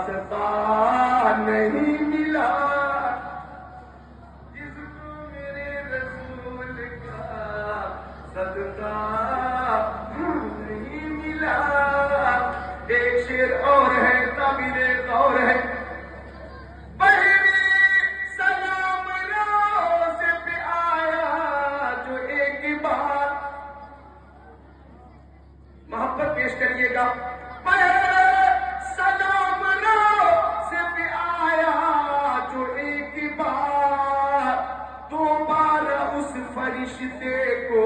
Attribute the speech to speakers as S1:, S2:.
S1: واسطہ نہیں ملا جس کو میرے رسول کا صدقہ نہیں ملا. ایک شعر اور ہے قابل غور ہے. سلام روز پہ آیا جو ایک بار محبت پیش کریے گا. سلام روز پہ آیا جو ایک بار دوبارہ اس فرشتے کو